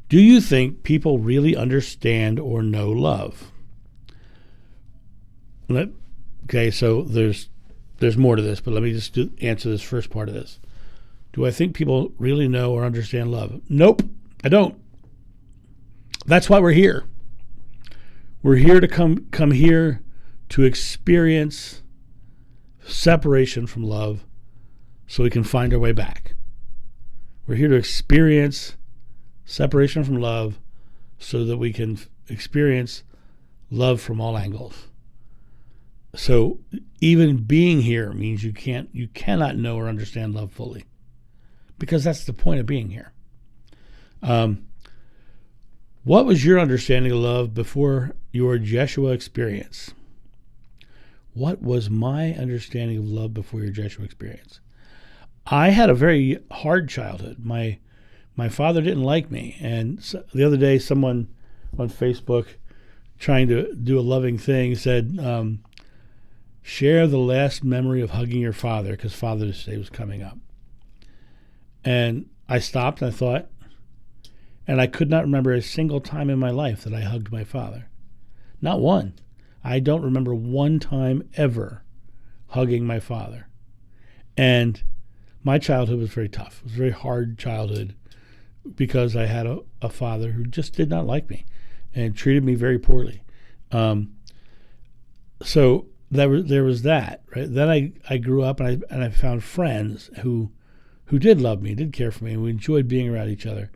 Do you think people really understand or know love? Okay, so there's more to this, but let me just answer this first part of this. Do I think people really know or understand love? Nope, I don't. That's why we're here. We're here to come here to experience separation from love so we can find our way back. We're here to experience separation from love so that we can experience love from all angles. So even being here means you cannot know or understand love fully, because that's the point of being here. What was your understanding of love before your Jeshua experience? What was my understanding of love before your Jeshua experience? I had a very hard childhood. My father didn't like me, and so the other day someone on Facebook trying to do a loving thing said, share the last memory of hugging your father, because Father's Day was coming up. And I stopped and I thought, and I could not remember a single time in my life that I hugged my father. Not one. I don't remember one time ever hugging my father. And my childhood was very tough. It was a very hard childhood because I had a father who just did not like me and treated me very poorly. So there was that, right? Then I grew up and I found friends who did love me, did care for me, and we enjoyed being around each other.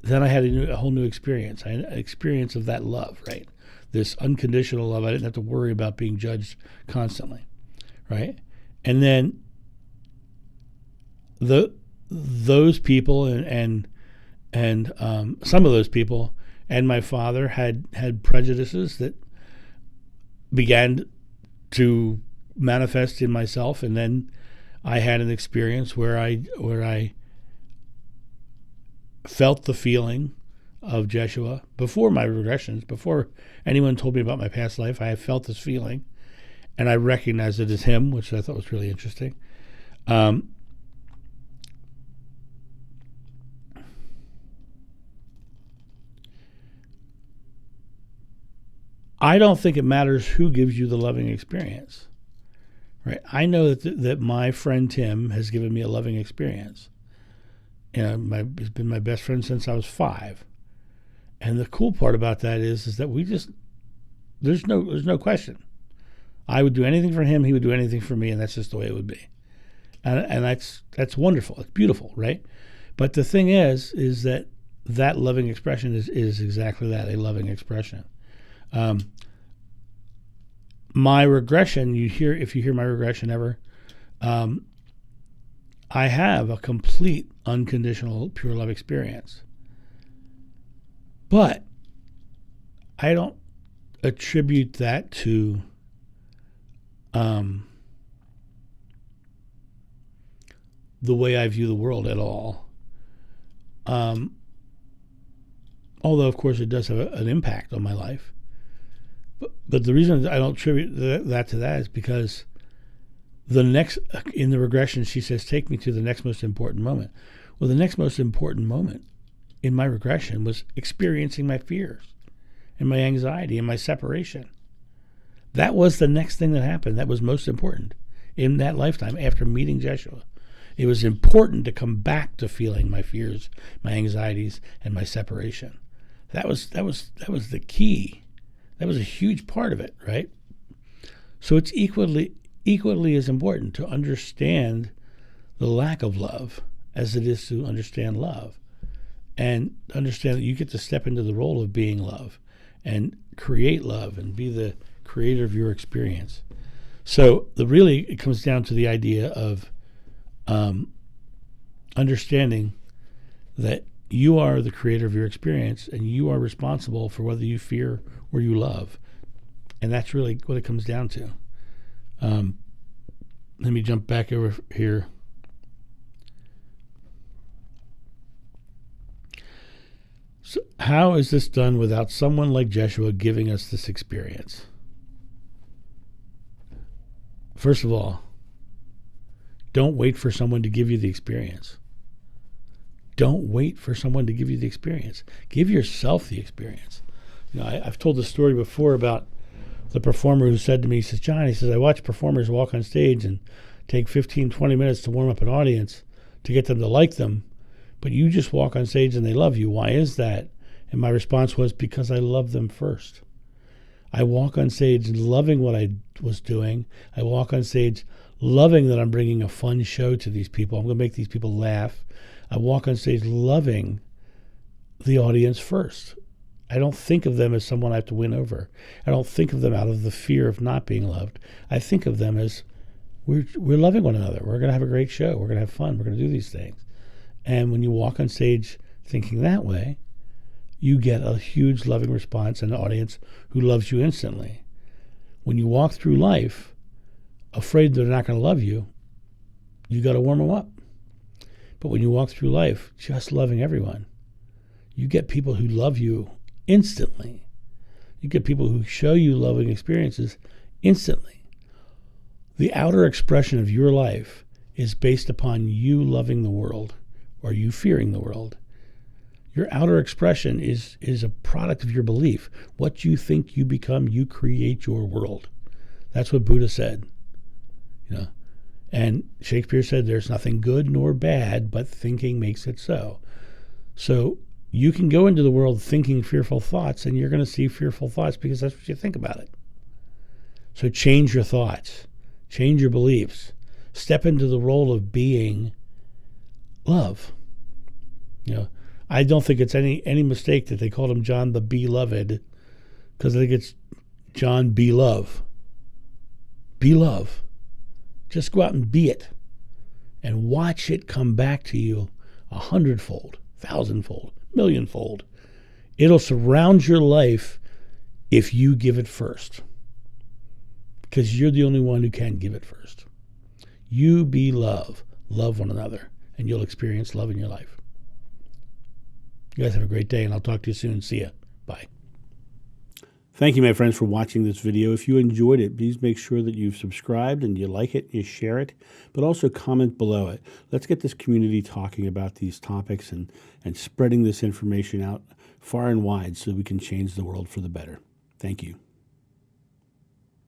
Then I had a whole new experience. I had an experience of that love, right? This unconditional love. I didn't have to worry about being judged constantly, right? And then those people and some of those people and my father had prejudices that began to manifest in myself, and then I had an experience where I felt the feeling of Jeshua before my regressions, before anyone told me about my past life. I felt this feeling, and I recognized it as him, which I thought was really interesting. I don't think it matters who gives you the loving experience, right? I know that my friend Tim has given me a loving experience. He's been my best friend since I was 5. And the cool part about that is that there's no question. I would do anything for him, he would do anything for me, and that's just the way it would be. And that's wonderful. It's beautiful, right? But the thing is that loving expression is exactly that, a loving expression. My regression, if you hear my regression ever, I have a complete unconditional pure love experience. But I don't attribute that to the way I view the world at all. Although, of course, it does have an impact on my life. But the reason I don't attribute that to that is because in the regression, she says, take me to the next most important moment. Well, the next most important moment in my regression was experiencing my fears and my anxiety and my separation. That was the next thing that happened. That was most important in that lifetime after meeting Jeshua. It was important to come back to feeling my fears, my anxieties, and my separation. That was the key. That was a huge part of it, right? So it's equally as important to understand the lack of love as it is to understand love, and understand that you get to step into the role of being love and create love and be the creator of your experience. So it comes down to the idea of understanding that you are the creator of your experience and you are responsible for whether you fear or you love. And that's really what it comes down to. Let me jump back over here. So how is this done without someone like Jeshua giving us this experience? First of all, don't wait for someone to give you the experience. Don't wait for someone to give you the experience. Give yourself the experience. I've told the story before about the performer who said to me, he says, John, I watch performers walk on stage and take 15, 20 minutes to warm up an audience to get them to like them, but you just walk on stage and they love you. Why is that? And my response was, because I love them first. I walk on stage loving what I was doing. I walk on stage loving that I'm bringing a fun show to these people. I'm going to make these people laugh. I walk on stage loving the audience first. I don't think of them as someone I have to win over. I don't think of them out of the fear of not being loved. I think of them as we're loving one another. We're going to have a great show. We're going to have fun. We're going to do these things. And when you walk on stage thinking that way, you get a huge loving response and an audience who loves you instantly. When you walk through life afraid they're not going to love you, you got to warm them up. But when you walk through life just loving everyone, you get people who love you instantly. You get people who show you loving experiences instantly. The outer expression of your life is based upon you loving the world or you fearing the world. Your outer expression is a product of your belief. What you think you become, you create your world. That's what Buddha said. And Shakespeare said there's nothing good nor bad, but thinking makes it so. So you can go into the world thinking fearful thoughts, and you're going to see fearful thoughts because that's what you think about it. So change your thoughts. Change your beliefs. Step into the role of being love. I don't think it's any mistake that they called him John the Beloved, because I think it's John Be Love. Be love. Just go out and be it, and watch it come back to you 100-fold, 1,000-fold, millionfold. It'll surround your life if you give it first, because you're the only one who can give it first. You be love. Love one another, and you'll experience love in your life. You guys have a great day, and I'll talk to you soon. See ya. Bye. Thank you, my friends, for watching this video. If you enjoyed it, please make sure that you've subscribed and you like it, you share it, but also comment below it. Let's get this community talking about these topics and spreading this information out far and wide so we can change the world for the better. Thank you.